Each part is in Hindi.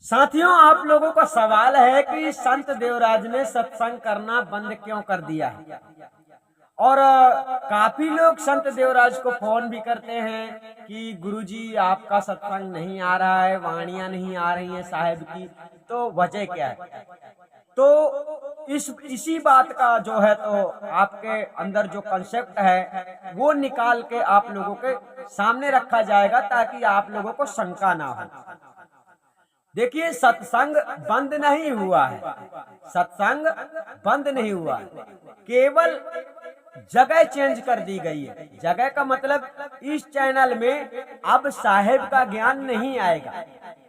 साथियों, आप लोगों का सवाल है कि संत देवराज ने सत्संग करना बंद क्यों कर दिया है। और काफी लोग संत देवराज को फोन भी करते हैं कि गुरुजी आपका सत्संग नहीं आ रहा है, वाणियां नहीं आ रही हैं साहेब की, तो वजह क्या है। तो इसी बात का जो है तो आपके अंदर जो कंसेप्ट है वो निकाल के आप लोगों के सामने रखा जाएगा ताकि आप लोगों को शंका ना हो। देखिए, सत्संग बंद नहीं हुआ है, सत्संग बंद नहीं हुआ है, केवल जगह चेंज कर दी गई है। जगह का मतलब इस चैनल में अब साहेब का ज्ञान नहीं आएगा।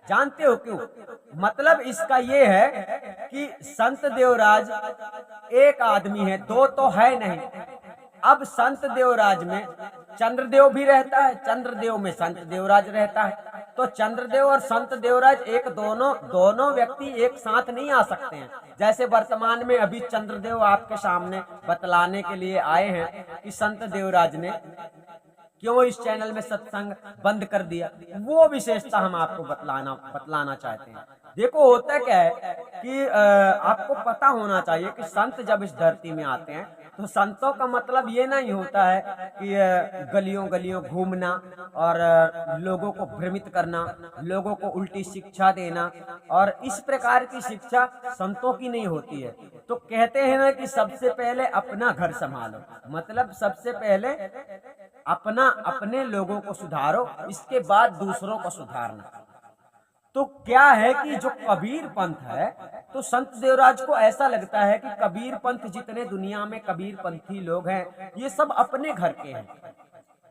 जानते हो क्यों? मतलब इसका ये है कि संत देवराज एक आदमी है, दो तो है नहीं। अब संत देवराज में चंद्रदेव भी रहता है, चंद्रदेव में संत देवराज रहता है। तो चंद्रदेव और संत देवराज एक दोनों व्यक्ति एक साथ नहीं आ सकते हैं। जैसे वर्तमान में अभी चंद्रदेव आपके सामने बतलाने के लिए आए हैं कि संत देवराज ने क्यों इस चैनल में सत्संग बंद कर दिया, वो विशेषता हम आपको बतलाना चाहते हैं। देखो, होता क्या है कि आपको पता होना चाहिए कि संत जब इस धरती में आते हैं तो संतों का मतलब ये नहीं होता है कि गलियों गलियों घूमना और लोगों को भ्रमित करना, लोगों को उल्टी शिक्षा देना, और इस प्रकार की शिक्षा संतों की नहीं होती है। तो कहते हैं ना कि सबसे पहले अपना घर संभालो, मतलब सबसे पहले अपने लोगों को सुधारो, इसके बाद दूसरों को सुधारना। तो क्या है कि जो कबीर पंथ है, तो संत देवराज को ऐसा लगता है कि कबीर पंथ जितने दुनिया में कबीर पंथी लोग हैं, ये सब अपने घर के हैं।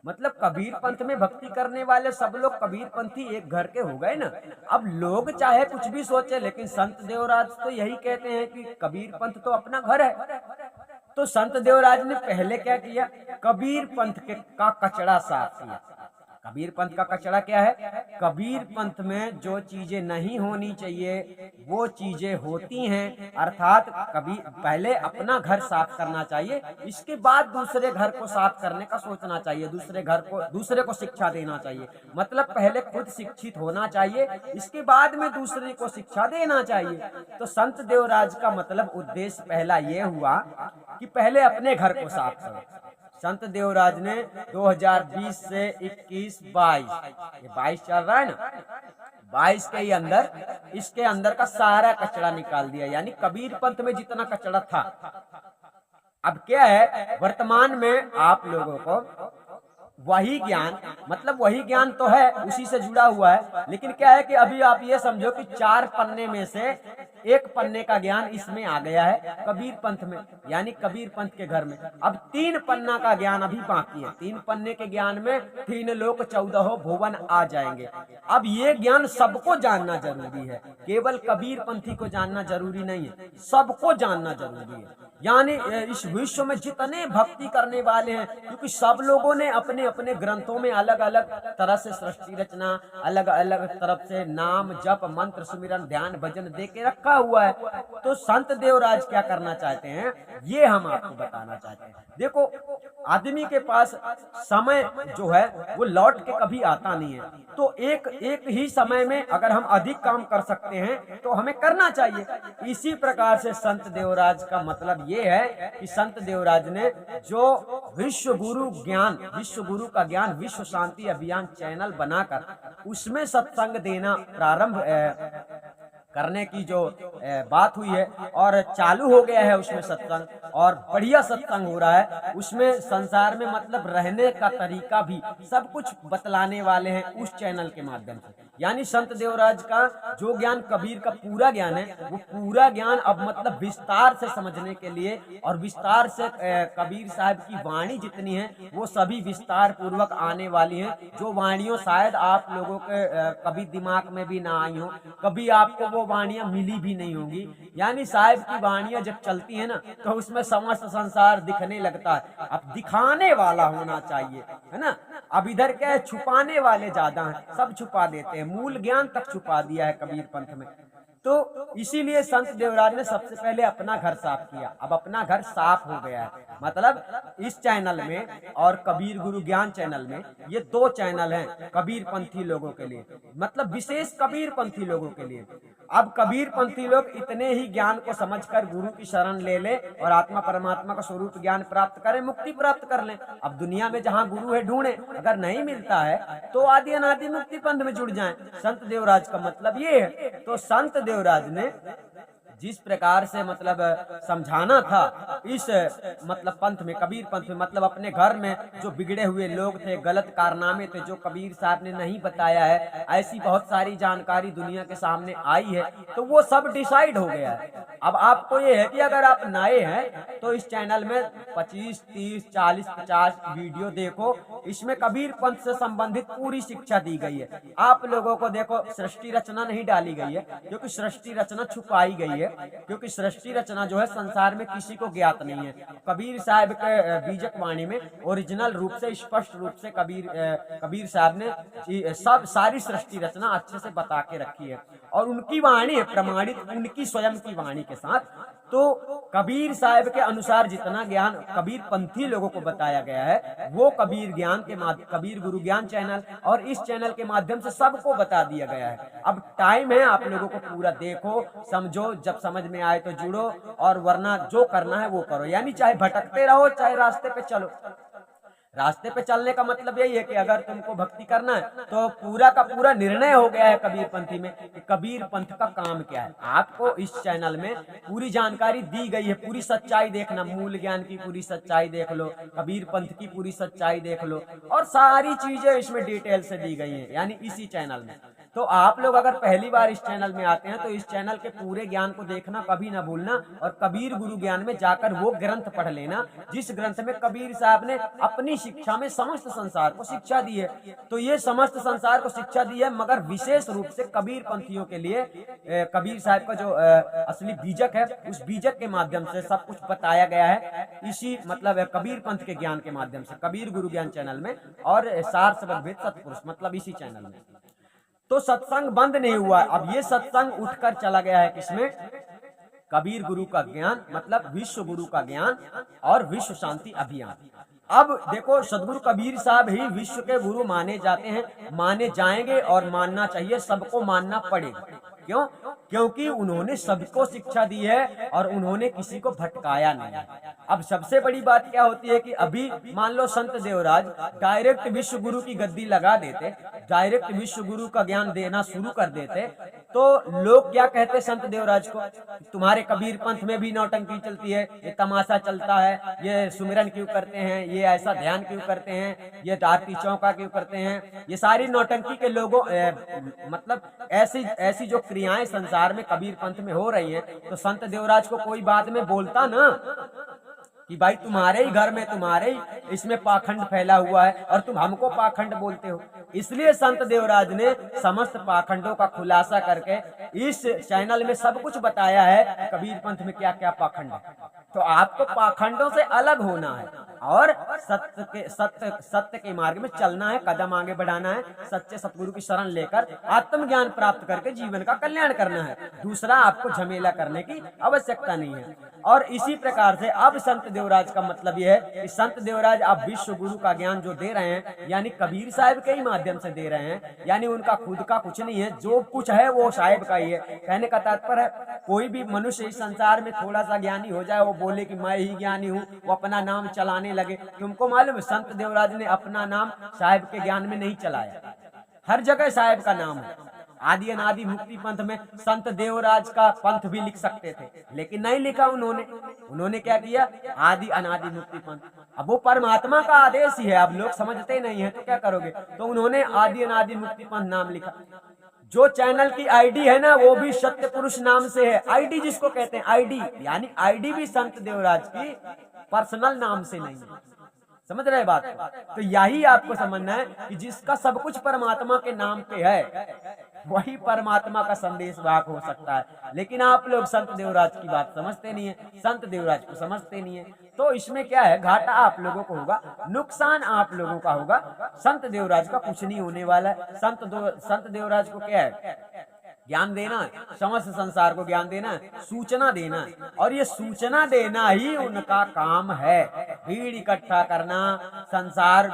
मतलब कबीर पंथ में भक्ति करने वाले सब लोग कबीर पंथी एक घर के हो गए ना। अब लोग चाहे कुछ भी सोचे, लेकिन संत देवराज तो यही कहते हैं कि कबीर पंथ तो अपना घर है। तो संत देवराज ने पहले क्या किया, कबीर पंथ का कचरा साफ किया। कबीर पंथ का कचरा क्या है? कबीर पंथ में जो चीजें नहीं होनी चाहिए वो चीजें होती हैं, अर्थात कबीर पहले अपना घर साफ करना चाहिए, इसके बाद दूसरे घर को साफ करने का सोचना चाहिए, दूसरे को शिक्षा देना चाहिए। मतलब पहले खुद शिक्षित होना चाहिए, इसके बाद में दूसरे को शिक्षा देना चाहिए। तो संत देवराज का मतलब उद्देश्य पहला ये हुआ कि पहले अपने घर को साफ करो। संत देवराज ने 2020 से 21-22, ये 22 चल रहा है ना, 22 के ही अंदर इसके अंदर का सारा कचरा निकाल दिया, यानी कबीर पंथ में जितना कचरा था। अब क्या है, वर्तमान में आप लोगों को वही ज्ञान, मतलब वही ज्ञान तो है, उसी से जुड़ा हुआ है, लेकिन क्या है कि अभी आप ये समझो कि 4 पन्ने में से 1 पन्ने का ज्ञान इसमें आ गया है कबीर पंथ में, यानी कबीर पंथ के घर में। अब 3 पन्ना का ज्ञान अभी बाकी है। 3 पन्ने के ज्ञान में 3 लोक 14 भुवन आ जाएंगे। अब ये ज्ञान सबको जानना जरूरी है, केवल कबीर पंथी को जानना जरूरी नहीं है, सबको जानना जरूरी है। यानी इस विश्व में जितने भक्ति करने वाले हैं, क्योंकि सब लोगों ने अपने अपने ग्रंथों में अलग अलग तरह से सृष्टि रचना, अलग अलग तरफ से नाम जप मंत्र सुमिरन ध्यान भजन दे के रखा हुआ है। तो संत देवराज क्या करना चाहते हैं, ये हम आपको बताना चाहते हैं। देखो, आदमी के पास समय जो है वो लौट के कभी आता नहीं है। तो एक ही समय में अगर हम अधिक काम कर सकते हैं तो हमें करना चाहिए। इसी प्रकार से संत देवराज का मतलब ये है कि संत देवराज ने जो विश्व गुरु का ज्ञान विश्व शांति अभियान चैनल बनाकर उसमें सत्संग देना प्रारंभ करने की जो बात हुई है, और चालू हो गया है उसमें सत्संग, और बढ़िया सत्संग हो रहा है उसमें। संसार में मतलब रहने का तरीका भी सब कुछ बतलाने वाले हैं उस चैनल के माध्यम से। यानी संत देवराज का जो ज्ञान कबीर का पूरा ज्ञान है, वो पूरा ज्ञान अब मतलब विस्तार से समझने के लिए, और विस्तार से कबीर साहब की वाणी जितनी है वो सभी विस्तार पूर्वक आने वाली हैं, जो वाणियों शायद आप लोगों के कभी दिमाग में भी ना आई हो, कभी आपको वो वाणियां मिली भी नहीं होंगी। यानी साहिब की वाणियां जब चलती है ना, तो उसमें समस्त संसार दिखने लगता है। अब दिखाने वाला होना चाहिए, है ना। अब इधर क्या है, छुपाने वाले ज्यादा हैं, सब छुपा देते हैं, मूल ज्ञान तक छुपा दिया है कबीर पंथ में। तो इसीलिए संत देवराज ने सबसे पहले अपना घर साफ किया। अब अपना घर साफ हो गया है, मतलब इस चैनल में और कबीर गुरु ज्ञान चैनल में, ये दो चैनल हैं कबीर पंथी लोगों के लिए, मतलब विशेष कबीर पंथी लोगों के लिए। अब कबीर पंथी लोग इतने ही ज्ञान को समझकर गुरु की शरण ले ले और आत्मा परमात्मा का स्वरूप ज्ञान प्राप्त करें, मुक्ति प्राप्त कर लें। अब दुनिया में जहाँ गुरु है ढूंढे, अगर नहीं मिलता है तो आदि अनादि मुक्ति पंथ में जुड़ जाएं। संत देवराज का मतलब ये है। तो संत देवराज ने जिस प्रकार से मतलब समझाना था इस मतलब पंथ में, कबीर पंथ में, मतलब अपने घर में जो बिगड़े हुए लोग थे, गलत कारनामे थे जो कबीर साहब ने नहीं बताया है, ऐसी बहुत सारी जानकारी दुनिया के सामने आई है, तो वो सब डिसाइड हो गया है। अब आपको ये है कि अगर आप नए हैं तो इस चैनल में 25, 30, 40, 50 वीडियो देखो, इसमें कबीर पंथ से संबंधित पूरी शिक्षा दी गई है। आप लोगों को देखो सृष्टि रचना नहीं डाली गई है, क्योंकि सृष्टि रचना छुपाई गई है, क्योंकि सृष्टि रचना जो है संसार में किसी को ज्ञात नहीं है। कबीर साहब के बीजक वाणी में ओरिजिनल रूप से, स्पष्ट रूप से कबीर साहब ने सब सारी सृष्टि रचना अच्छे से बता के रखी है, और उनकी वाणी है प्रमाणित, उनकी स्वयं की वाणी के साथ। तो कबीर साहब के अनुसार जितना ज्ञान कबीर पंथी लोगों को बताया गया है, वो कबीर ज्ञान के कबीर गुरु ज्ञान चैनल और इस चैनल के माध्यम से सबको बता दिया गया है। अब टाइम है आप लोगों को पूरा देखो, समझो, जब समझ में आए तो जुड़ो, और वरना जो करना है वो करो। यानी चाहे भटकते रहो, चाहे रास्ते पे चलो। रास्ते पे चलने का मतलब यही है कि अगर तुमको भक्ति करना है तो पूरा का पूरा निर्णय हो गया है कबीर पंथी में कि कबीर पंथ का काम क्या है। आपको इस चैनल में पूरी जानकारी दी गई है, पूरी सच्चाई देखना, मूल ज्ञान की पूरी सच्चाई देख लो, कबीर पंथ की पूरी सच्चाई देख लो, और सारी चीजें इसमें डिटेल से दी गई है, यानी इसी चैनल में। तो आप लोग अगर पहली बार इस चैनल में आते हैं तो इस चैनल के पूरे ज्ञान को देखना कभी ना भूलना, और कबीर गुरु ज्ञान में जाकर वो ग्रंथ पढ़ लेना जिस ग्रंथ में कबीर साहब ने अपनी शिक्षा में समस्त संसार को शिक्षा दी है। तो ये समस्त संसार को शिक्षा दी है, मगर विशेष रूप से कबीर पंथियों के लिए कबीर साहब का जो असली बीजक है, उस बीजक के माध्यम से सब कुछ बताया गया है, इसी मतलब कबीर पंथ के ज्ञान के माध्यम से, कबीर गुरु ज्ञान चैनल में और सार सबद भेद सतपुरुष मतलब इसी चैनल में। तो सत्संग बंद नहीं हुआ, अब ये सत्संग उठकर चला गया है किसमें? कबीर गुरु का ज्ञान, मतलब विश्व गुरु का ज्ञान और विश्व शांति अभियान। अब देखो, सदगुरु कबीर साहब ही विश्व के गुरु माने जाते हैं, माने जाएंगे और मानना चाहिए, सबको मानना पड़ेगा। क्यों? क्योंकि उन्होंने सबको शिक्षा दी है और उन्होंने किसी को भटकाया नहीं है। अब सबसे बड़ी बात क्या होती है कि अभी मान लो संत देवराज डायरेक्ट विश्व गुरु की गद्दी लगा देते, डायरेक्ट विश्व गुरु का ज्ञान देना शुरू कर देते, तो लोग क्या कहते संत देवराज को? तुम्हारे कबीर पंथ में भी नौटंकी चलती है, ये तमाशा चलता है, ये सुमिरन क्यों करते हैं, ये ऐसा ध्यान क्यों करते हैं, ये आरती चौका क्यों करते हैं, ये सारी नौटंकी के लोगों मतलब ऐसी जो क्रियाएं संसार में कबीर पंथ में हो रही हैं, तो संत देवराज को कोई बाद में बोलता ना कि भाई तुम्हारे ही घर में, तुम्हारे ही इसमें पाखंड फैला हुआ है और तुम हमको पाखंड बोलते हो। इसलिए संत देवराज ने समस्त पाखंडों का खुलासा करके इस चैनल में सब कुछ बताया है कबीर पंथ में क्या क्या पाखंड है। तो आपको पाखंडों से अलग होना है और सत्य के मार्ग में चलना है, कदम आगे बढ़ाना है, सच्चे सतगुरु की शरण लेकर आत्मज्ञान प्राप्त करके जीवन का कल्याण करना है। दूसरा आपको झमेला करने की आवश्यकता नहीं है। और इसी प्रकार से अब संत देवराज का मतलब यह है कि संत देवराज अब विश्व गुरु का ज्ञान जो दे रहे हैं, यानी कबीर साहब के ही माध्यम से दे रहे हैं, यानी उनका खुद का कुछ नहीं है, जो कुछ है वो साहब का ही है। कहने का तात्पर्य है कोई भी मनुष्य इस संसार में थोड़ा सा ज्ञानी हो जाए, वो बोले कि मैं ही ज्ञानी हूँ, वो अपना नाम चलाने लगे। तुमको मालूम है संत देवराज ने अपना नाम साहब के ज्ञान में नहीं चलाया, हर जगह साहब का नाम है। आदि अनादि मुक्ति पंथ में संत देवराज का पंथ भी लिख सकते थे, लेकिन नहीं लिखा उन्होंने। उन्होंने क्या किया? आदि अनादि मुक्ति पंथ। अब वो परमात्मा का आदेश ही है, अब लोग समझते नहीं है तो क्या करोगे? तो उन्होंने आदि अनादि मुक्ति पंथ नाम लिखा। जो चैनल की आईडी है ना, वो भी सत्य पुरुष नाम से है। आईडी जिसको कहते हैं, आईडी यानी आईडी भी संत देवराज की पर्सनल नाम से नहीं है। समझ रहे बात? तो यही आपको समझना है कि जिसका सब कुछ परमात्मा के नाम पे है, वही परमात्मा का संदेश वाहक हो सकता है। लेकिन आप लोग संत देवराज की बात समझते नहीं है, संत देवराज को समझते नहीं है। तो इसमें क्या है, घाटा आप लोगों को होगा, नुकसान आप लोगों का होगा। संत देवराज का कुछ नहीं होने वाला है। संत देवराज को क्या है, ज्ञान देना है, समस्त संसार को ज्ञान देना है, सूचना देना है, और ये सूचना देना ही उनका काम है। भीड़ इकट्ठा करना, संसार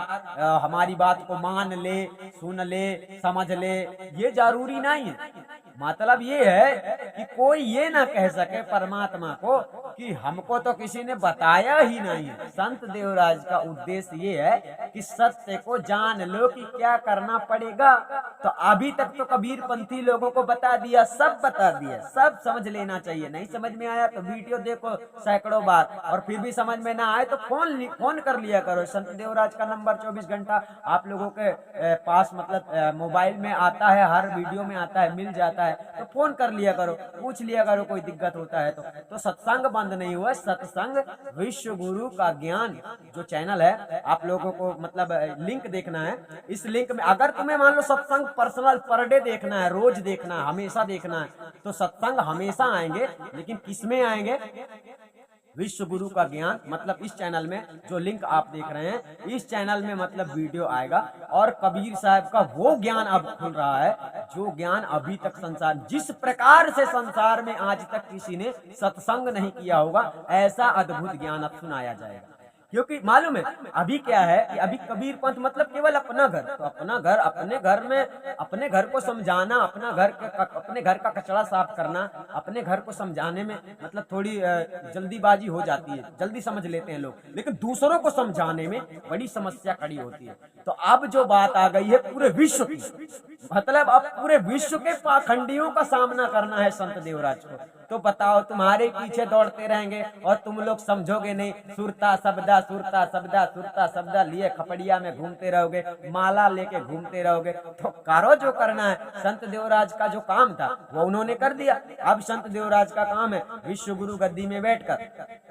हमारी बात को मान ले, सुन ले, समझ ले, ये जरूरी नहीं है। मतलब ये है कि कोई ये ना कह सके परमात्मा को कि हमको तो किसी ने बताया ही नहीं है। संत देवराज का उद्देश्य ये है कि सत्य को जान लो कि क्या करना पड़ेगा। तो अभी तक तो कबीर पंथी लोगों को बता दिया, सब बता दिया, सब समझ लेना चाहिए। नहीं समझ में आया तो वीडियो देखो सैकड़ों बार, और फिर भी समझ में ना आए तो फोन कर लिया करो। संत देवराज का नंबर 24 घंटा आप लोगों के पास मतलब मोबाइल में आता है, हर वीडियो में आता है, मिल जाता है, तो फोन कर लिया करो, पूछ लिया करो कोई दिक्कत होता है तो सत्संग बंद नहीं हुआ। सत्संग विश्व गुरु का ज्ञान जो चैनल है, आप लोगों को मतलब लिंक देखना है। इस लिंक में अगर तुम्हें मान लो सत्संग पर्सनल पर डे देखना है, रोज देखना है, हमेशा देखना है, तो सत्संग हमेशा आएंगे। लेकिन किसमें आएंगे? विश्व गुरु का ज्ञान, मतलब इस चैनल में जो लिंक आप देख रहे हैं, इस चैनल में मतलब वीडियो आएगा। और कबीर साहब का वो ज्ञान अब खुल रहा है जो ज्ञान अभी तक संसार, जिस प्रकार से संसार में आज तक किसी ने सत्संग नहीं किया होगा, ऐसा अद्भुत ज्ञान अब सुनाया जाएगा। क्योंकि मालूम है अभी क्या है कि अभी कबीर पंथ मतलब केवल अपना घर, तो अपना घर, अपने घर में अपने घर को समझाना, अपने घर का कचरा साफ करना, अपने घर को समझाने में मतलब थोड़ी जल्दीबाजी हो जाती है, जल्दी समझ लेते हैं लोग, लेकिन दूसरों को समझाने में बड़ी समस्या खड़ी होती है। तो अब जो बात आ गई है पूरे विश्व की, मतलब अब पूरे विश्व के पाखंडियों का सामना करना है संत देवराज को। तो बताओ, तुम्हारे पीछे दौड़ते रहेंगे और तुम लोग समझोगे नहीं। सुरता शब्दा, सुरता शब्दा, सुरता शब्दा लिए खपड़िया में घूमते रहोगे, माला लेके घूमते रहोगे। तो करो जो करना है। संत देवराज का जो काम था वो उन्होंने कर दिया। अब संत देवराज का काम है विश्व गुरु गद्दी में बैठकर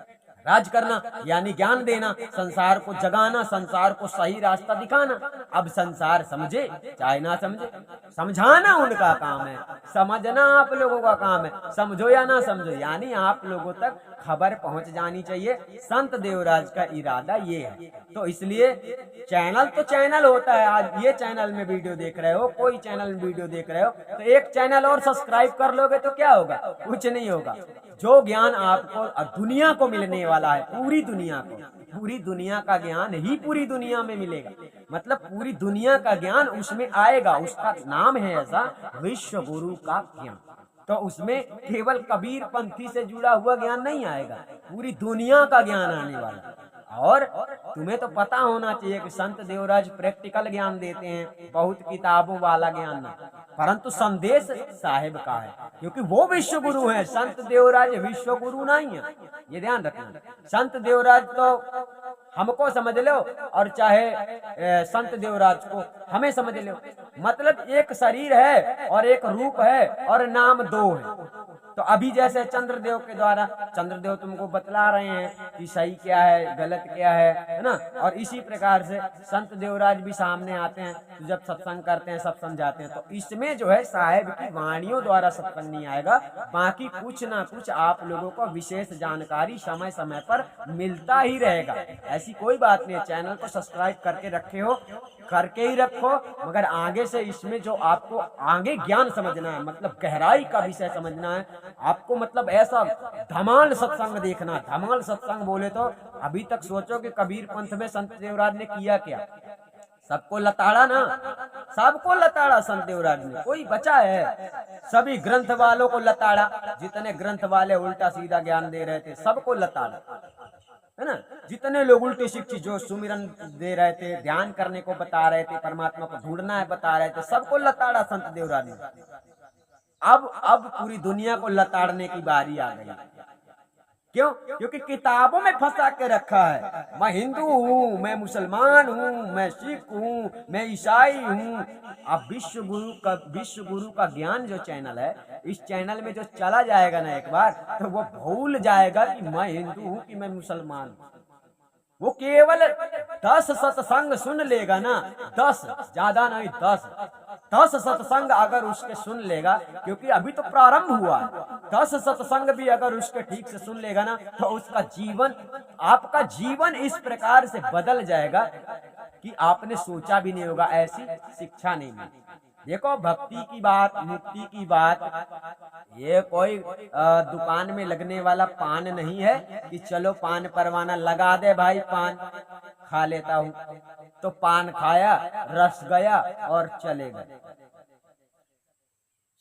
राज करना, यानी ज्ञान देना, संसार को जगाना, संसार को सही रास्ता दिखाना। अब संसार समझे चाहे ना समझे, समझाना उनका काम है, समझना आप लोगों का काम है। समझो या ना समझो, यानी आप लोगों तक खबर पहुंच जानी चाहिए। संत देवराज का इरादा ये है। तो इसलिए चैनल तो चैनल होता है। आज ये चैनल में वीडियो देख रहे हो, कोई चैनल में वीडियो देख रहे हो, तो एक चैनल और सब्सक्राइब कर लोगे तो क्या होगा? कुछ नहीं होगा। जो ज्ञान आपको दुनिया को मिलने वाला है, पूरी दुनिया को, पूरी दुनिया का ज्ञान ही पूरी दुनिया में मिलेगा। मतलब पूरी दुनिया का ज्ञान उसमें आएगा। उसका नाम है ऐसा विश्व गुरु का ज्ञान। तो उसमें केवल कबीर पंथी से जुड़ा हुआ ज्ञान नहीं आएगा, पूरी दुनिया का ज्ञान आने वाला। और तुम्हें तो पता होना चाहिए कि संत देवराज प्रैक्टिकल ज्ञान देते हैं, बहुत किताबों वाला ज्ञान नहीं, परंतु संदेश साहेब का है, क्योंकि वो विश्व गुरु है। संत देवराज विश्व गुरु नहीं है, ये ध्यान रखना। संत देवराज तो हमको समझ लो और चाहे संत देवराज को हमें समझ लो, मतलब एक शरीर है और एक रूप है और नाम दो है। तो अभी जैसे चंद्रदेव के द्वारा, चंद्रदेव तुमको बतला रहे हैं कि सही क्या है, गलत क्या है ना। और इसी प्रकार से संत देवराज भी सामने आते हैं, तो जब सत्संग करते हैं, सब समझाते हैं। तो इसमें जो है साहेब की वाणियों द्वारा सत्संग नहीं आएगा, बाकी कुछ ना कुछ आप लोगों को विशेष जानकारी समय समय पर मिलता ही रहेगा। ऐसी कोई बात नहीं है। चैनल को सब्सक्राइब करके रखे हो, करके ही रखो, मगर आगे से इसमें जो आपको आगे ज्ञान समझना है, मतलब गहराई का विषय समझना है आपको, मतलब ऐसा धमाल सत्संग देखना। धमाल सत्संग बोले तो अभी तक सोचो कि कबीर पंथ में संत देवराज ने किया क्या? सबको लताड़ा ना, सबको लताड़ा संत देवराज ने, कोई बचा है? सभी ग्रंथ वालों को लताड़ा, जितने ग्रंथ वाले उल्टा सीधा ज्ञान दे रहे थे सबको लताड़ा, है ना। जितने लोग उल्टी शिक्षित जो सुमिरन दे रहे थे, ध्यान करने को बता रहे थे, परमात्मा को ढूंढना है बता रहे थे, सबको लताड़ा संत देवराज ने। अब पूरी दुनिया को लताड़ने की बारी आ गई। क्यों? क्योंकि किताबों में फंसा के रखा है। मैं हिंदू हूँ, मैं मुसलमान हूँ, मैं सिख हूँ, मैं ईसाई हूँ। अब विश्व गुरु का ज्ञान जो चैनल है, इस चैनल में जो चला जाएगा ना एक बार, तो वो भूल जाएगा कि मैं हिंदू हूँ कि मैं मुसलमान हूँ। वो केवल 10 सत्संग सुन लेगा ना, 10, ज्यादा नहीं, 10 सत्संग अगर उसके सुन लेगा, क्योंकि अभी तो प्रारंभ हुआ है। 10 सत्संग भी अगर उसके ठीक से सुन लेगा ना, तो उसका जीवन, आपका जीवन इस प्रकार से बदल जाएगा कि आपने सोचा भी नहीं होगा। ऐसी शिक्षा नहीं मिली, देखो भक्ति की बात, मुक्ति की बात, ये कोई दुकान में लगने वाला पान नहीं है कि चलो पान परवाना लगा दे भाई, पान खा लेता हूँ। तो पान खाया, रस गया और चले गए।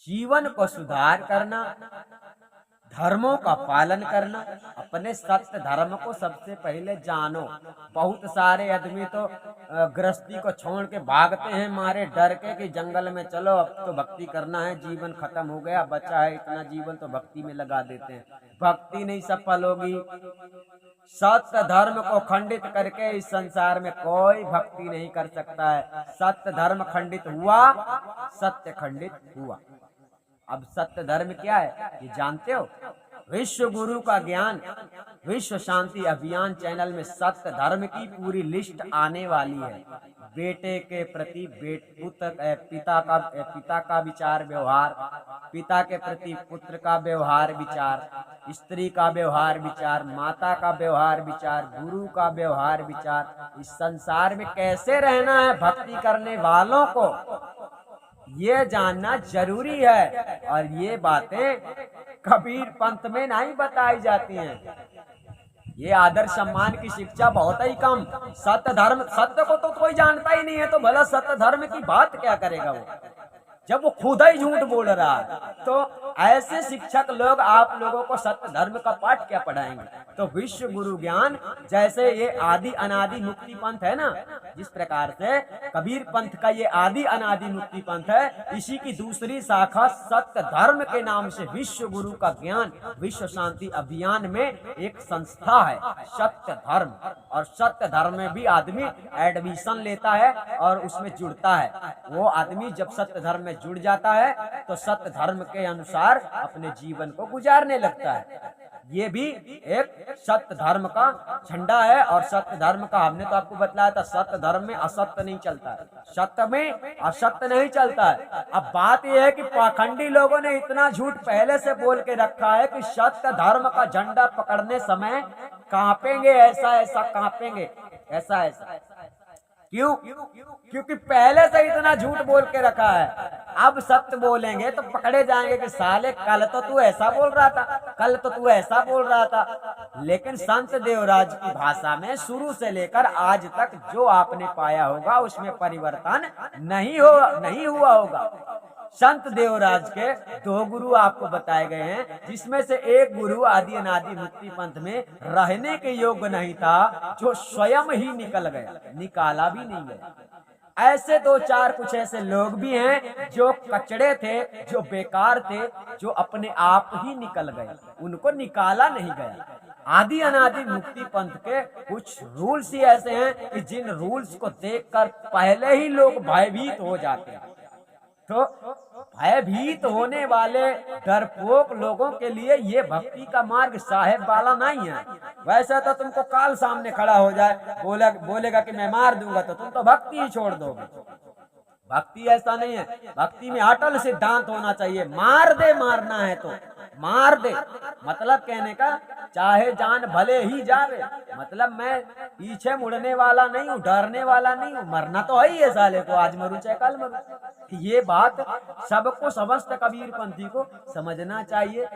जीवन को सुधार करना, धर्मों का पालन करना, अपने सत्य धर्म को सबसे पहले जानो। बहुत सारे आदमी तो गृहस्थी को छोड़ के भागते हैं मारे डर के कि जंगल में चलो, अब तो भक्ति करना है, जीवन खत्म हो गया, बचा है इतना जीवन तो भक्ति में लगा देते हैं। भक्ति नहीं सफल होगी। सत्य धर्म को खंडित करके इस संसार में कोई भक्ति नहीं कर सकता है। सत्य धर्म खंडित हुआ, सत्य खंडित हुआ। अब सत्य धर्म क्या है ये जानते हो? विश्व गुरु का ज्ञान, विश्व शांति अभियान चैनल में सत्य धर्म की पूरी लिस्ट आने वाली है। बेटे के प्रति पिता का विचार व्यवहार, पिता के प्रति पुत्र का व्यवहार विचार, स्त्री का व्यवहार विचार, माता का व्यवहार विचार, गुरु का व्यवहार विचार। इस संसार में कैसे रहना है भक्ति करने वालों को ये जानना जरूरी है। और ये बातें कबीर पंथ में नहीं बताई जाती हैं। ये आदर सम्मान की शिक्षा बहुत ही कम। सत्य धर्म, सत्य को तो कोई जानता ही नहीं है, तो भला सत्य धर्म की बात क्या करेगा वो, जब वो खुद ही झूठ बोल रहा है। तो ऐसे शिक्षक लोग आप लोगों को सत्य धर्म का पाठ क्या पढ़ाएंगे? तो विश्व गुरु ज्ञान जैसे ये आदि अनादि मुक्ति पंथ है ना, जिस प्रकार से कबीर पंथ का ये आदि अनादि मुक्ति पंथ है, इसी की दूसरी शाखा सत्य धर्म के नाम से विश्व गुरु का ज्ञान विश्व शांति अभियान में एक संस्था है सत्य धर्म। और सत्य धर्म में भी आदमी एडमिशन लेता है और उसमें जुड़ता है। वो आदमी जब सत्य धर्म में जुड़ जाता है तो सत्य धर्म के अनुसार अपने जीवन को गुजारने लगता है। ये भी एक सत्य धर्म का झंडा है। और सत्य धर्म का हमने तो आपको बताया था, सत्य धर्म में असत्य नहीं चलता है, सत्य में असत्य नहीं चलता है। अब बात यह है कि पाखंडी लोगों ने इतना झूठ पहले से बोल के रखा है कि सत्य धर्म का झंडा पकड़ने समय कांपेंगे, ऐसा ऐसा कांपेंगे, ऐसा ऐसा। क्यों? क्योंकि पहले से इतना झूठ बोल के रखा है। अब सत्य बोलेंगे तो पकड़े जाएंगे कि साले कल तो तू ऐसा बोल रहा था, कल तो तू ऐसा बोल रहा था। लेकिन संत देवराज की भाषा में शुरू से लेकर आज तक जो आपने पाया होगा उसमें परिवर्तन नहीं हुआ होगा। संत देवराज के दो गुरु आपको बताए गए हैं, जिसमें से एक गुरु आदि अनादि मुक्ति पंथ में रहने के योग्य नहीं था, जो स्वयं ही निकल गया, निकाला भी नहीं गया। ऐसे दो चार कुछ ऐसे लोग भी हैं जो कचड़े थे, जो बेकार थे, जो अपने आप ही निकल गए, उनको निकाला नहीं गया। आदि अनादि मुक्ति पंथ के कुछ रूल्स ही ऐसे हैं कि जिन रूल्स को देखकर पहले ही लोग भयभीत हो जाते हैं। तो भयभीत होने वाले डरपोक लोगों के लिए ये भक्ति का मार्ग साहेब वाला नहीं है। वैसे तो तुमको काल सामने खड़ा हो जाए, बोलेगा कि मैं मार दूंगा, तो तुम तो भक्ति ही छोड़ दोगे। भक्ति ऐसा नहीं है। भक्ति में अटल सिद्धांत होना चाहिए, मार दे, मारना है तो मार दे। मतलब कहने का चाहे जान भले ही जावे, मतलब मैं पीछे मुड़ने वाला नहीं हूँ, डरने वाला नहीं हूँ, मरना तो है ही है साले को, आज मरू चाहे कल मरू। ये बात सबको, समस्त कबीर पंथी को समझना चाहिए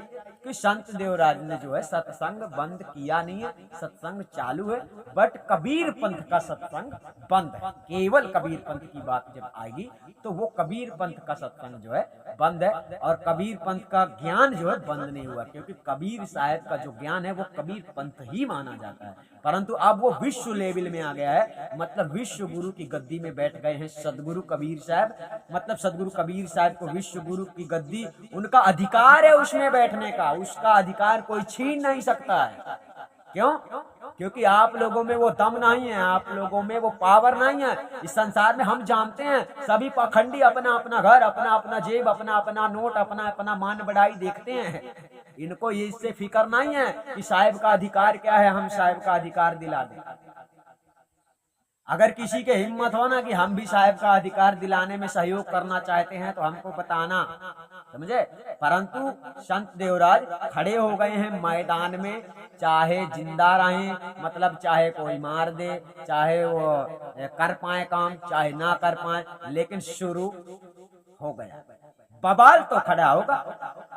कि संत देवराज ने जो है सत्संग बंद किया नहीं है, सत्संग चालू है। बट कबीर पंथ का सत्संग बंद है। केवल कबीर पंथ की बात जब आएगी तो वो कबीर पंथ का सत्संग जो है बंद है। और कबीर पंथ का ज्ञान जो है बंद नहीं हुआ, क्योंकि कबीर साहब का जो ज्ञान है वो कबीर पंथ ही माना जाता है। परंतु अब वो विश्व लेवल में आ गया है, मतलब विश्व गुरु की गद्दी में बैठ गए हैं सदगुरु कबीर साहब। मतलब सदगुरु कबीर साहब को विश्व गुरु की गद्दी, उनका अधिकार है उसमें बैठने का, उसका अधिकार कोई छीन नहीं सकता है। क्यों? क्योंकि आप लोगों में वो दम नहीं है, आप लोगों में वो पावर नहीं है। इस संसार में हम जानते हैं सभी पाखंडी अपना अपना घर, अपना अपना जेब, अपना अपना नोट, अपना अपना मान बढ़ाई देखते हैं। इनको ये इससे फिक्र नहीं है कि साहिब का अधिकार क्या है, हम साहिब का अधिकार दिला दें। अगर किसी के हिम्मत हो ना कि हम भी साहिब का अधिकार दिलाने में सहयोग करना चाहते हैं तो हमको बताना, समझे। परंतु संत देवराज खड़े हो गए हैं मैदान में, चाहे जिंदा रहें, मतलब चाहे कोई मार दे, चाहे वो कर पाए काम, चाहे ना कर पाए, लेकिन शुरू हो गया, बवाल तो खड़ा होगा।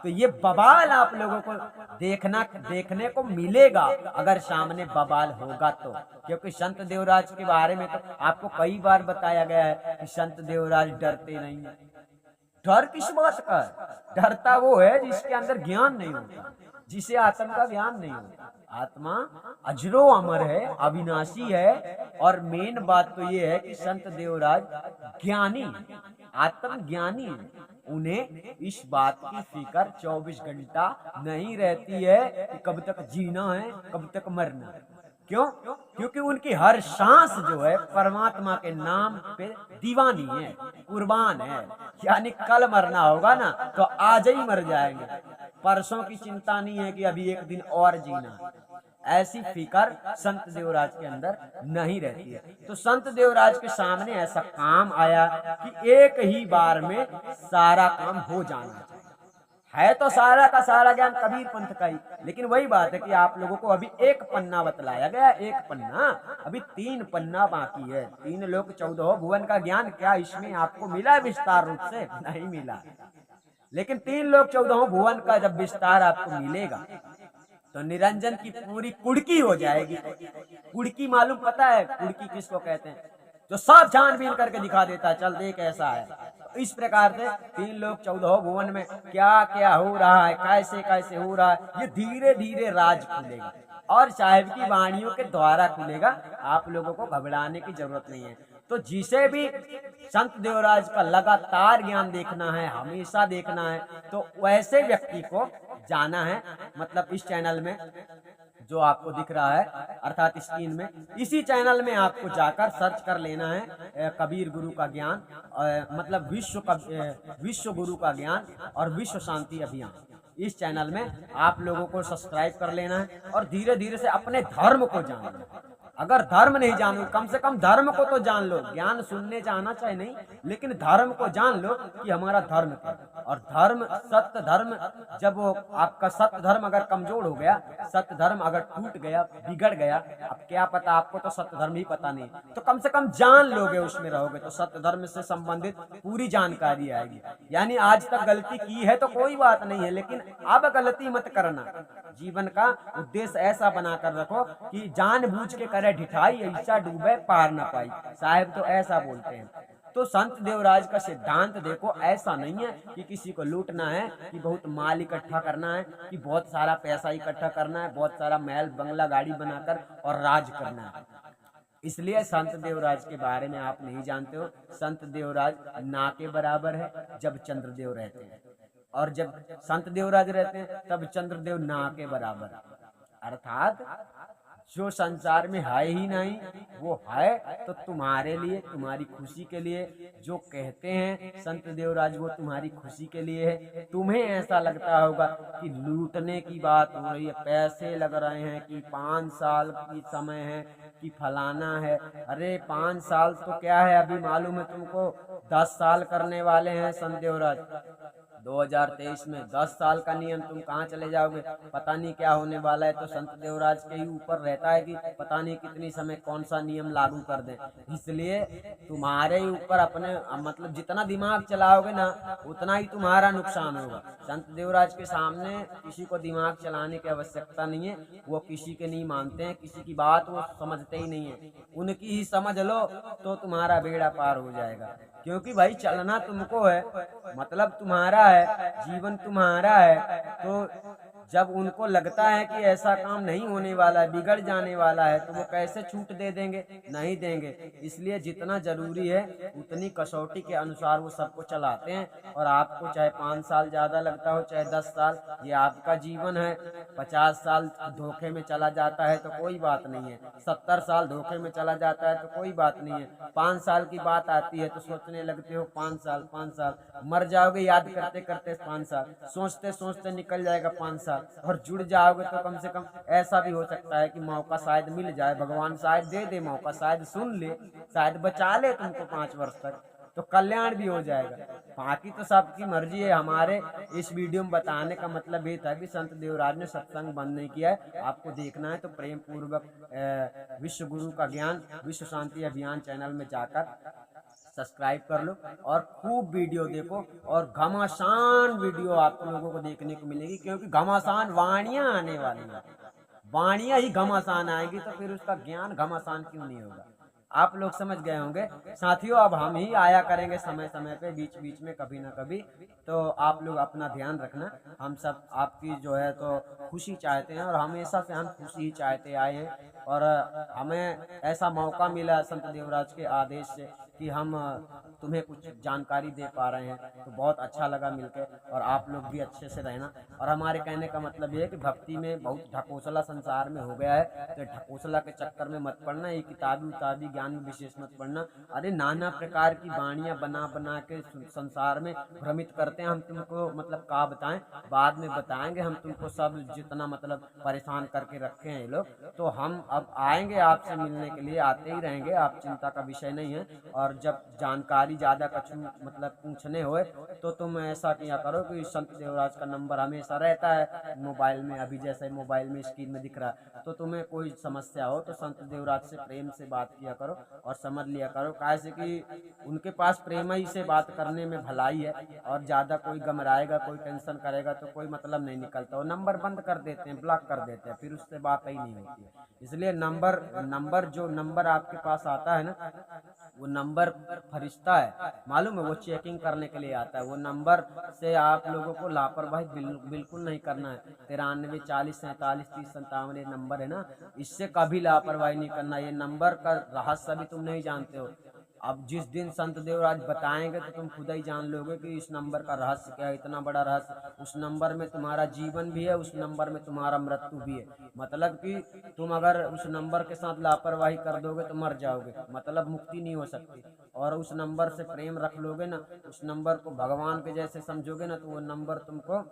तो ये बवाल आप लोगों को देखने को मिलेगा अगर सामने बवाल होगा तो, क्योंकि संत देवराज के बारे में तो आपको कई बार बताया गया है कि संत देवराज डरते नहीं है। डर किस बात का है? डरता वो है जिसके अंदर ज्ञान नहीं होता, जिसे आत्मा का ज्ञान नहीं होता। आत्मा अजरो अमर है, अविनाशी है, और मेन बात तो ये है कि संत देवराज ज्ञानी, आत्मज्ञानी है। उन्हें इस बात की फिक्र 24 घंटा नहीं रहती है कि कब तक जीना है, कब तक मरना है। क्यों? क्योंकि उनकी हर सांस जो है परमात्मा के नाम पे दीवानी है, कुर्बान है। यानी कल मरना होगा ना तो आज ही मर जाएंगे, परसों की चिंता नहीं है कि अभी एक दिन और जीना है। ऐसी फिक्र संत देवराज के अंदर नहीं रहती है। तो संत देवराज के सामने ऐसा काम आया कि एक ही बार में सारा काम हो जाना चाहिए। है तो सारा का सारा ज्ञान कबीर पंथ का ही, लेकिन वही बात है कि आप लोगों को अभी एक पन्ना बतलाया गया, एक पन्ना, अभी 3 पन्ना बाकी है। 3 लोक 14 भुवन का ज्ञान क्या इसमें आपको मिला विस्तार रूप से? नहीं मिला। लेकिन 3 लोक 14 भुवन का जब विस्तार आपको मिलेगा तो निरंजन की पूरी कुड़की हो जाएगी। कुड़की मालूम पता है कुड़की किसको कहते हैं? जो सब छानबीन करके दिखा देता है, चल देख ऐसा है। तो इस प्रकार से 3 लोक 14 भुवन में क्या क्या हो रहा है, कैसे कैसे हो रहा है, ये धीरे धीरे राज खुलेगा और साहिब की वाणियों के द्वारा खुलेगा। आप लोगों को घबराने की जरूरत नहीं है। तो जिसे भी संत देवराज का लगातार ज्ञान देखना है, हमेशा देखना है, तो वैसे व्यक्ति को जाना है। मतलब इस चैनल में जो आपको दिख रहा है अर्थात स्क्रीन में, इसी चैनल में आपको जाकर सर्च कर लेना है कबीर गुरु का ज्ञान, मतलब विश्व गुरु का ज्ञान और विश्व शांति अभियान। इस चैनल में आप लोगों को सब्सक्राइब कर लेना है और धीरे धीरे से अपने धर्म को जानना है। अगर धर्म नहीं जानो, कम से कम धर्म को तो जान लो। ज्ञान सुनने जाना चाहे नहीं, लेकिन धर्म को जान लो कि हमारा धर्म क्या है। और धर्म, सत्य धर्म, जब वो आपका सत्य धर्म अगर कमजोर हो गया, सत्य धर्म अगर टूट गया, बिगड़ गया, अब क्या पता, आपको तो सत्य धर्म ही पता नहीं, तो कम से कम जान लोगे, उसमें रहोगे तो सत्य धर्म से संबंधित पूरी जानकारी आएगी। यानी आज तक गलती की है तो कोई बात नहीं है, लेकिन अब गलती मत करना। जीवन का उद्देश्य ऐसा बनाकर रखो कि जानबूझ के करे ढिठाई, ऐसा डूबे पार न पाई। साहब तो ऐसा बोलते हैं। तो संत देवराज का सिद्धांत देखो, ऐसा नहीं है कि किसी को लूटना है, कि बहुत माल इकट्ठा करना है, कि बहुत सारा पैसा इकट्ठा करना है, बहुत सारा महल बंगला गाड़ी बनाकर और राज करना है। इसलिए संत देवराज के बारे में आप नहीं जानते हो। संत देवराज ना के बराबर है जब चंद्रदेव रहते हैं, और जब संत देवराज रहते हैं तब चंद्रदेव ना के बराबर। अर्थात जो संसार में है ही नहीं वो है तो तुम्हारे लिए, तुम्हारी खुशी के लिए। जो कहते हैं संत देवराज वो तुम्हारी खुशी के लिए है। तुम्हें ऐसा लगता होगा कि लूटने की बात हो रही है, पैसे लग रहे हैं, कि 5 साल की समय है, कि फलाना है। अरे 5 साल तो क्या है, अभी मालूम है तुमको 10 साल करने वाले हैं संत देवराज 2023 में। 10 साल का नियम, तुम कहाँ चले जाओगे, पता नहीं क्या होने वाला है। तो संत देवराज के ही ऊपर रहता है कि पता नहीं कितनी समय कौन सा नियम लागू कर दे। इसलिए तुम्हारे ऊपर अपने, मतलब जितना दिमाग चलाओगे ना उतना ही तुम्हारा नुकसान होगा। संत देवराज के सामने किसी को दिमाग चलाने की आवश्यकता नहीं है। वो किसी के नहीं मानते हैं, किसी की बात वो समझते ही नहीं है। उनकी ही समझ लो तो तुम्हारा बेड़ा पार हो जाएगा। क्योंकि भाई चलना तुमको है, मतलब तुम्हारा है, जीवन तुम्हारा है। तो जब उनको लगता है कि ऐसा काम नहीं होने वाला है, बिगड़ जाने वाला है, तो वो कैसे छूट दे देंगे? नहीं देंगे। इसलिए जितना जरूरी है उतनी कसौटी के अनुसार वो सबको चलाते हैं। और आपको चाहे 5 साल ज्यादा लगता हो, चाहे 10 साल, ये आपका जीवन है। 50 साल धोखे में चला जाता है तो कोई बात नहीं है, 70 साल धोखे में चला जाता है तो कोई बात नहीं है। 5 साल की बात आती है तो सोचने लगते हो 5 साल, 5 साल, मर जाओगे याद करते करते 5 साल, सोचते सोचते निकल जाएगा 5 साल। और जुड़ जाओगे तो कम से कम ऐसा भी हो सकता है कि मौका शायद मिल जाए, भगवान शायद दे दे मौका, शायद सुन ले, शायद बचा ले तुमको 5 वर्ष तक, तो कल्याण भी हो जाएगा। बाकी तो सबकी मर्जी है। हमारे इस वीडियो में बताने का मतलब ये था कि संत देवराज ने सत्संग बंद नहीं किया है। आपको देखना है तो प्रेम पूर्वक विश्व गुरु का ज्ञान, विश्व शांति अभियान चैनल में जाकर सब्सक्राइब कर लो और खूब वीडियो देखो, और घमासान वीडियो आप लोगों को देखने को मिलेगी, क्योंकि घमासान वाणियां आने वाली है। वाणियां ही घमासान आएंगी, तो फिर उसका ज्ञान घमासान क्यों नहीं होगा। आप लोग समझ गए होंगे साथियों। अब हम ही आया करेंगे समय समय पे, बीच बीच में कभी ना कभी। तो आप लोग अपना ध्यान रखना। हम सब आपकी जो है तो खुशी चाहते हैं, और हमेशा से हम खुशी ही चाहते आए हैं। और हमें ऐसा मौका मिला संत देवराज के आदेश से कि हम तुम्हें कुछ जानकारी दे पा रहे हैं, तो बहुत अच्छा लगा मिलकर। और आप लोग भी अच्छे से रहना। और हमारे कहने का मतलब ये है कि भक्ति में बहुत ढकोसला संसार में हो गया है, तो ढकोसला के चक्कर में मत पड़ना। ये किताबी उताबी ज्ञान में विशेष मत पड़ना। अरे नाना प्रकार की वाणियां बना बना के संसार में भ्रमित करते हैं। हम तुमको मतलब का बताएं, बाद में बताएंगे हम तुमको सब, जितना मतलब परेशान करके रखे हैं ये लोग। तो हम अब आएंगे आपसे मिलने के लिए, आते ही रहेंगे, आप चिंता का विषय नहीं है। और जब जानकारी ज्यादा कछु मतलब पूछने होए, तो तुम ऐसा किया करो कि संत देवराज का नंबर हमेशा रहता है मोबाइल में। अभी जैसे मोबाइल में स्क्रीन में दिख रहा है, तो तुम्हें कोई समस्या हो तो संत देवराज से प्रेम से बात किया करो और समझ लिया करो। कैसे कि उनके पास प्रेम ही से बात करने में भलाई है। और ज्यादा कोई घबराएगा, कोई टेंशन करेगा, तो कोई मतलब नहीं निकलता। वो नंबर बंद कर देते हैं, ब्लॉक कर देते हैं, फिर उससे बात ही नहीं होती है। इसलिए जो नंबर आपके पास आता है ना, वो नंबर फरिश्ता है, मालूम है। वो चेकिंग करने के लिए आता है। वो नंबर से आप लोगों को लापरवाही बिल्कुल नहीं करना है। 93 40 47 30 57 ये नंबर है ना, इससे कभी लापरवाही नहीं करना। ये नंबर का रहस्य भी तुम नहीं जानते हो। अब जिस दिन संत देवराज बताएंगे तो तुम खुद ही जान लोगे कि इस नंबर का रहस्य क्या है। इतना बड़ा रहस्य, उस नंबर में तुम्हारा जीवन भी है, उस नंबर में तुम्हारा मृत्यु भी है। मतलब कि तुम अगर उस नंबर के साथ लापरवाही कर दोगे तो मर जाओगे, मतलब मुक्ति नहीं हो सकती। और उस नंबर से प्रेम रख लोगे ना, उस नंबर को भगवान के जैसे समझोगे ना, तो वो नंबर तुमको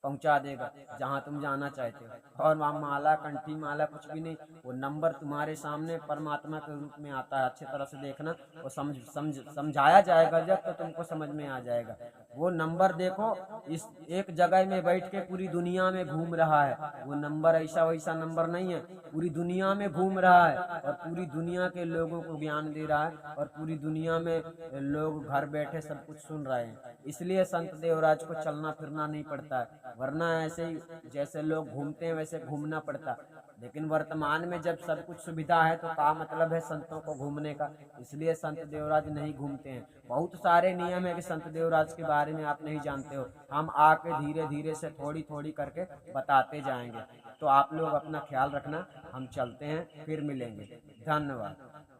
पहुंचा देगा जहां तुम जाना चाहते हो। और वहाँ माला, कंठी माला कुछ भी नहीं, वो नंबर तुम्हारे सामने परमात्मा के रूप में आता है। अच्छी तरह से देखना, वो समझाया जाएगा जब, तो तुमको समझ में आ जाएगा। वो नंबर देखो, इस एक जगह में बैठ के पूरी दुनिया में घूम रहा है। वो नंबर ऐसा वैसा नंबर नहीं है, पूरी दुनिया में घूम रहा है और पूरी दुनिया के लोगों को ज्ञान दे रहा है। और पूरी दुनिया में लोग घर बैठे सब कुछ सुन रहे हैं। इसलिए संत देवराज को चलना फिरना नहीं पड़ता है, वरना ऐसे ही जैसे लोग घूमते हैं वैसे घूमना पड़ता। लेकिन वर्तमान में जब सब कुछ सुविधा है, तो क्या मतलब है संतों को घूमने का। इसलिए संत देवराज नहीं घूमते हैं। बहुत सारे नियम है कि संत देवराज के बारे में आप नहीं जानते हो। हम आके धीरे धीरे से थोड़ी थोड़ी करके बताते जाएंगे। तो आप लोग अपना ख्याल रखना, हम चलते हैं, फिर मिलेंगे। धन्यवाद।